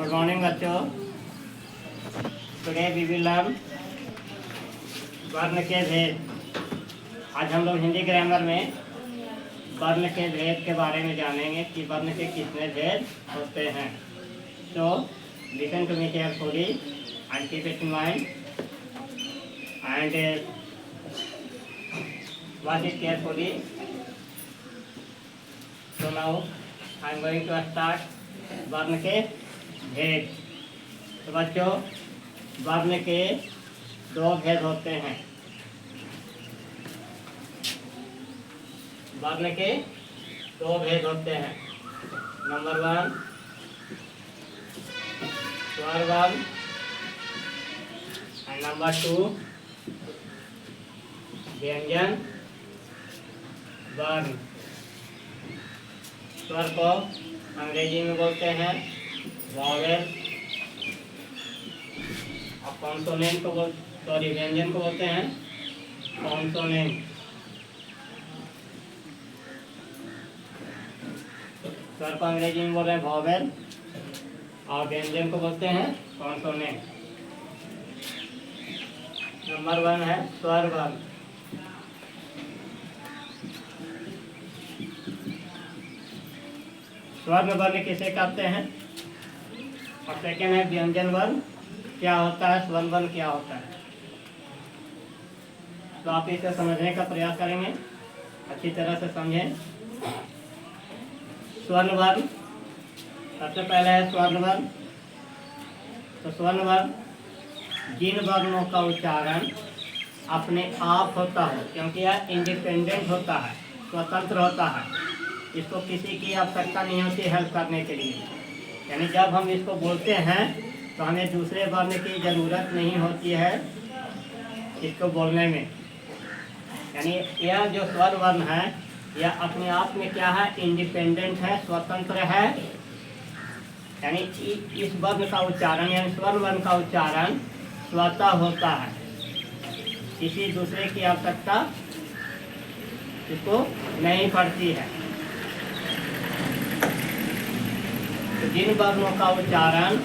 Good morning बच्चों। Today we will learn वर्ण के भेद। आज हम लोग हिंदी ग्रामर में वर्ण के भेद के बारे में जानेंगे कि वर्ण के कितने भेद होते हैं। तो listen to me carefully and keep it in mind and watch it carefully. So now I am going to start वर्ण के भेद। तो बच्चों, वर्ण के दो भेद होते हैं। वर्ण के दो भेद होते हैं। नंबर 1 स्वर वर्ण एंड नंबर 2 व्यंजन वर्ण। स्वर को अंग्रेजी में बोलते हैं वॉवेल और कॉन्सोनेंट को व्यंजन को बोलते हैं कॉन्सोनेंट। स्वर को अंग्रेजी में बोल रहे हैं वॉवेल और व्यंजन को बोलते हैं कॉन्सोनेंट। नंबर 1 है स्वर वर्ण। स्वर्ण वर्ण किसे कहते हैं और सेकेंड है व्यंजन वर्ण क्या होता है, स्वर्ण वर्ण क्या होता है। तो आप इसे समझने का प्रयास करेंगे, अच्छी तरह से समझें। स्वर्ण वर्ण सबसे पहले है स्वर्ण वर्ण। तो स्वर्ण वर्ण जिन वर्णों का उच्चारण अपने आप होता हो, क्योंकि यह इंडिपेंडेंट होता है, स्वतंत्र होता है, इसको किसी की आवश्यकता नहीं होती हेल्प करने के लिए। यानी जब हम इसको बोलते हैं तो हमें दूसरे वर्ण की ज़रूरत नहीं होती है इसको बोलने में। यानी यह जो स्वर वर्ण है यह अपने आप में क्या है, इंडिपेंडेंट है, स्वतंत्र है। यानी इस वर्ण का उच्चारण यानी स्वर वर्ण का उच्चारण स्वतः होता है, किसी दूसरे की आवश्यकता इसको नहीं पड़ती है। तो जिन वर्णों का उच्चारण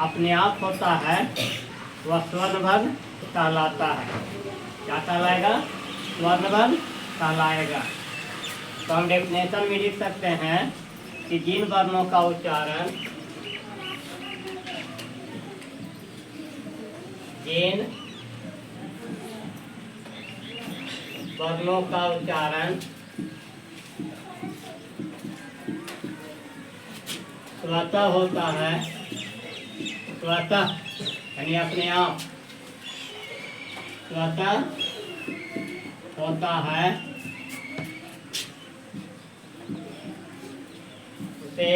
अपने आप होता है वह स्वर्ण वर्ण कहलाता है। क्या कहलाएगा? स्वर्ण वर्ण कहलाएगा। तो हम डेफिनेशन में लिख सकते हैं कि जिन वर्णों का उच्चारण जिन वर्णों का उच्चारण स्वतः होता है, स्वतः यानी अपने आप स्वतः होता है, उसे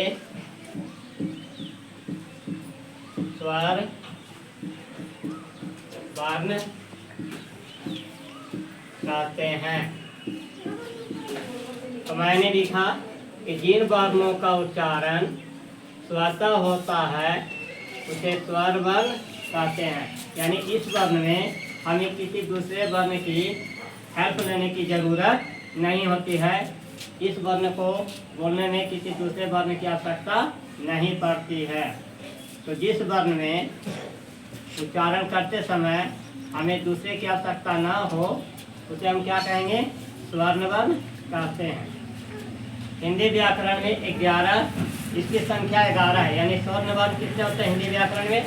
स्वर वर्ण कहते हैं। तो मैंने लिखा कि जिन वर्णों का उच्चारण स्वतः होता है उसे स्वर वर्ण कहते हैं। यानी इस वर्ण में हमें किसी दूसरे वर्ण की हेल्प लेने की ज़रूरत नहीं होती है। इस वर्ण को बोलने में किसी दूसरे वर्ण की आवश्यकता नहीं पड़ती है। तो जिस वर्ण में उच्चारण करते समय हमें दूसरे की आवश्यकता ना हो उसे हम क्या कहेंगे, स्वर्ण वर्ण कहते हैं। हिंदी व्याकरण में 11 इसकी संख्या 11 है। यानी स्वर्ण वर्ण कितने होते हैं हिंदी व्याकरण में?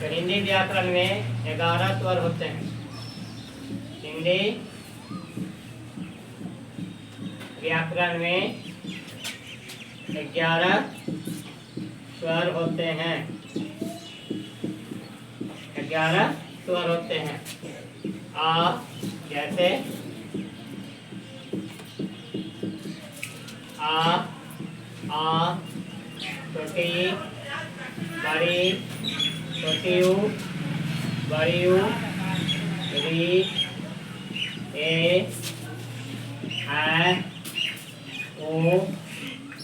तो हिंदी व्याकरण में 11 स्वर होते हैं। हिंदी व्याकरण में 11 स्वर होते हैं। 11 स्वर होते हैं। आ जैसे आ छोटी बड़ी, छोटी ऊ बड़ी ऊ, री ए ओ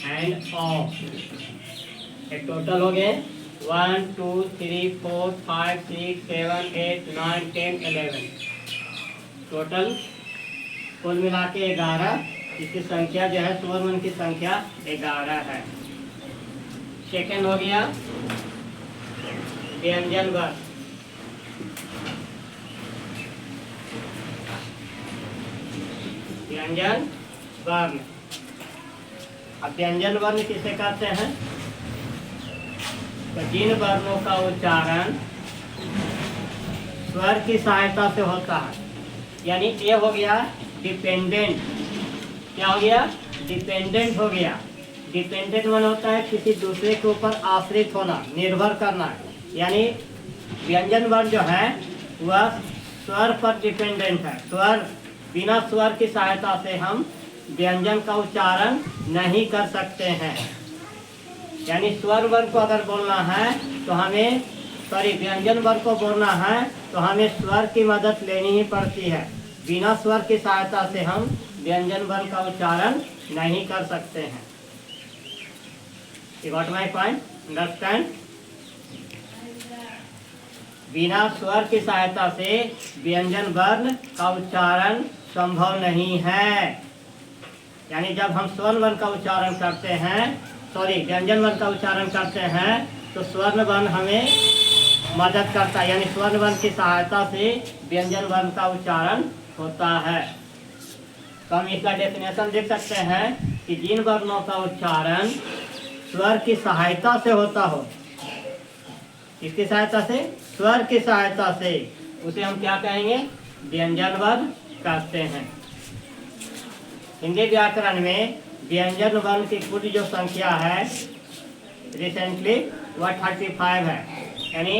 एंड ओ। एक टोटल हो गए 1 2 3 4 5 6 7 8 9 10 11 टोटल कुल मिला के 11। इसकी संख्या जो है स्वर वर्ण की संख्या 11 है। सेकंड हो गया व्यंजन वर्ण। व्यंजन वर्ण। अब व्यंजन वर्ण किसे कहते हैं? तो जिन वर्णों का उच्चारण स्वर की सहायता से होता है, यानी ये हो गया डिपेंडेंट। क्या हो गया? डिपेंडेंट हो गया। डिपेंडेंट वन होता है किसी दूसरे के ऊपर आश्रित होना, निर्भर करना। यानी व्यंजन वर्ण जो है वह स्वर पर डिपेंडेंट है। स्वर, बिना स्वर की सहायता से हम व्यंजन का उच्चारण नहीं कर सकते हैं। यानी स्वर वर्ण को अगर बोलना है तो हमें, सॉरी, व्यंजन वर्ण को बोलना है तो हमें स्वर की मदद लेनी ही पड़ती है। बिना स्वर की सहायता से हम व्यंजन वर्ण का उच्चारण नहीं कर सकते हैं। You got my point? Understand? बिना स्वर की सहायता से व्यंजन वर्ण का उच्चारण संभव नहीं है। यानी जब हम स्वर्ण वर्ण का उच्चारण करते हैं, सॉरी, व्यंजन वर्ण का उच्चारण करते हैं तो स्वर्ण वर्ण हमें मदद करता है। यानी स्वर्ण वर्ण की सहायता से व्यंजन वर्ण का उच्चारण होता है। तो हम इसका डेफिनेशन देख सकते हैं कि जिन वर्णों का उच्चारण स्वर की सहायता से होता हो, किसकी सहायता से? स्वर की सहायता से, उसे हम क्या कहेंगे? व्यंजन वर्ण कहते हैं। हिंदी व्याकरण में व्यंजन वर्ण की कुल जो संख्या है रिसेंटली वह 35 है। यानी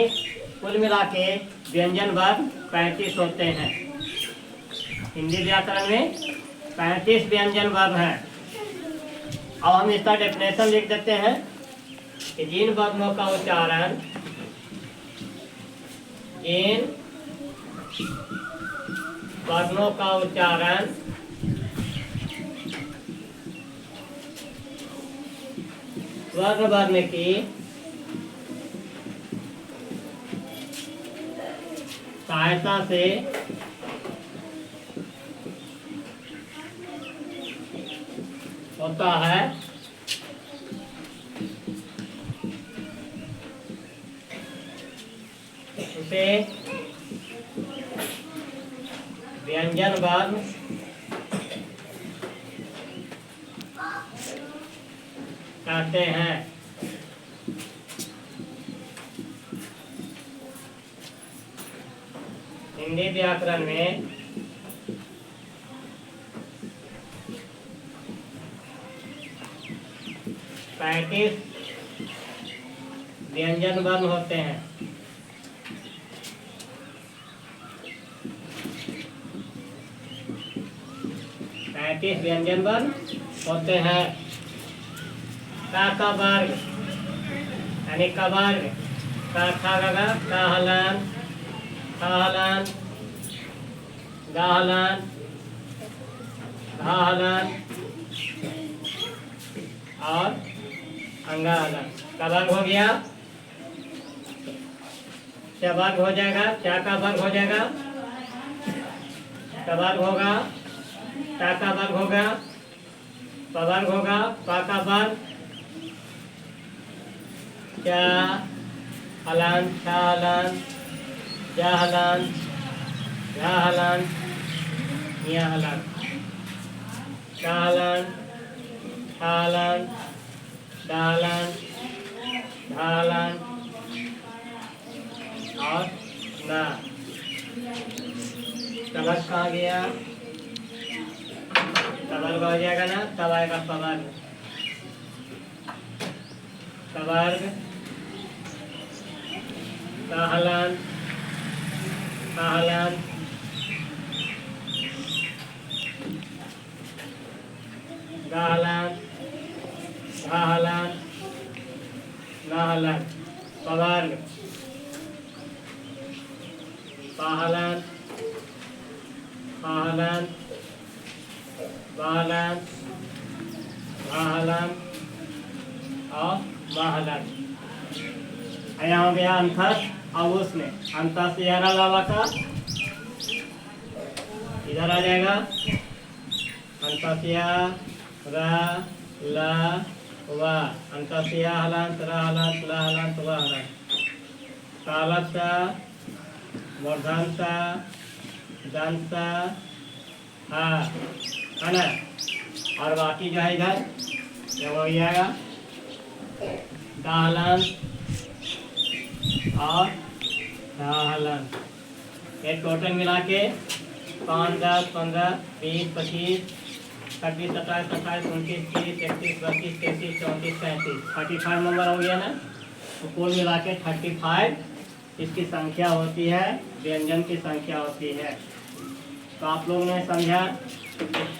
कुल मिला के व्यंजन वर्ण 35 होते हैं। हिंदी व्याकरण में 35 व्यंजन वर्ण हैं। अब हम इसका डेफिनेशन लिख देते हैं कि जिन वर्णों का उच्चारण, जिन वर्णों का उच्चारण स्वर्ण वर्ण की सहायता से होता है, उसे व्यंजन वर्ण कहते हैं। हिंदी व्याकरण में पैंतीस व्यंजन वर्ण होते हैं। 35 व्यंजन वर्ण होते हैं। का वर्ग यानी का वर्ग, का खा गा का हलन, खा हलन, गा हलन, घा हलन और अंगा हलन। का वर्ग हो गया, क्या वर्ग हो जाएगा? क्या का वर्ग हो जाएगा? का वर्ग होगा, टा का वर्ग होगा, पा वर्ग होगा, पा का वर्ग, क्या हलन, छा हलन, जा हलन, झा हलन, या हलन, का हलन, छा हलन, डा हलन, झा हलन और ना। कवर्ग कहाँ गया? कवर्ग हो जाएगा ना, तब आएगा पवर्ग। कवर्ग, कहलन, कहलन, गहलन, घहलन, नहलन। पवर्ग, पहलन, कहलन, बहलन, घहलन और महलन। यहाँ हो गया अंतस। अब उसमें अंतस यारा लावा का इधर आ जाएगा। अंतस या रा ला वा, अंतस्या हलंत, र हलंत, ल हलंत, व हलंत, कालस्य, मूर्धन्त, दंत, हा, है ना। और बाकी जो है इधर ये हो जाएगा दाहलन और दाहलन। ये टोटल मिला के 5, 10, 15, 20, 25, 26, 27, 28, 29, 30, 31, 32, 33, 34, 35, 35 नंबर हो गया ना। तो कुल मिला के 35 इसकी संख्या होती है, व्यंजन की संख्या होती है। तो आप लोगों ने समझा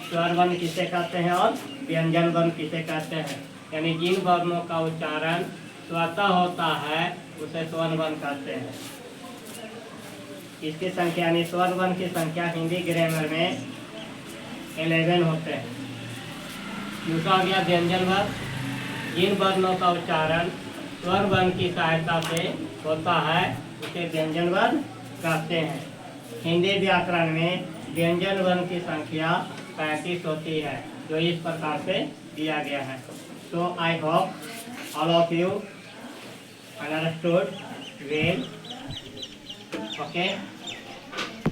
स्वर वर्ण किसे कहते हैं और व्यंजन वर्ण किसे कहते हैं। यानी जिन वर्णों का उच्चारण स्वतः होता है उसे स्वर वर्ण कहते हैं। इसकी संख्या यानी स्वर वर्ण की संख्या हिंदी ग्रामर में 11 होते हैं। दूसरा हो गया व्यंजन वर्ण। जिन वर्णों का उच्चारण स्वर वर्ण की सहायता से होता है उसे व्यंजन वर्ण कहते हैं। हिंदी व्याकरण में व्यंजन वर्ण की संख्या 35 होती है, जो इस प्रकार से दिया गया है। तो I hope all of you understood well. Okay.